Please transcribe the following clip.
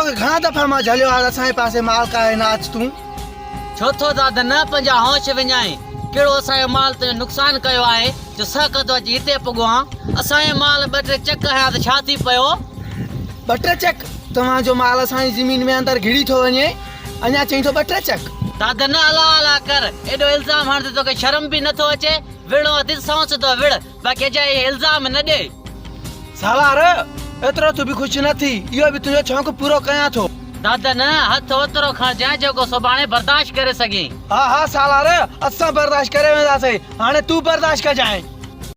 तोखे घणा दफ़ा मां झलियो आहे असांजे पासे माल का आहे नाच तूं छो थो दादा न पंहिंजा होश विञाए कहिड़ो असांजो माल तुंहिंजो नुक़सानु कयो आहे जो सख़्तु अची हिते पुॻो आहे असांजो माल ॿ टे चक हयां त छा थी पियो 2-3 चक तव्हांजो माल असांजी ज़मीन में अंदरि घिड़ी थो वञे अञा चई थो 2-3 चक दादा न अला अला कर एॾो इल्ज़ाम हण त तोखे शर्म बि नथो अचे विड़ो ॾिसोसि तो विड़ बाक़ी अॼु इल्ज़ाम न ॾे सालार एतिरो तूं बि ख़ुशि न थी इहो बि तुंहिंजो शौक़ु पूरो कयां थो दादा न हथ ओतिरो खणजांइ जेको सुभाणे बर्दाश्त करे सघे हा सालार असां बर्दाश्त करे वेंदासीं हाणे तूं बर्दाश्त कजांइ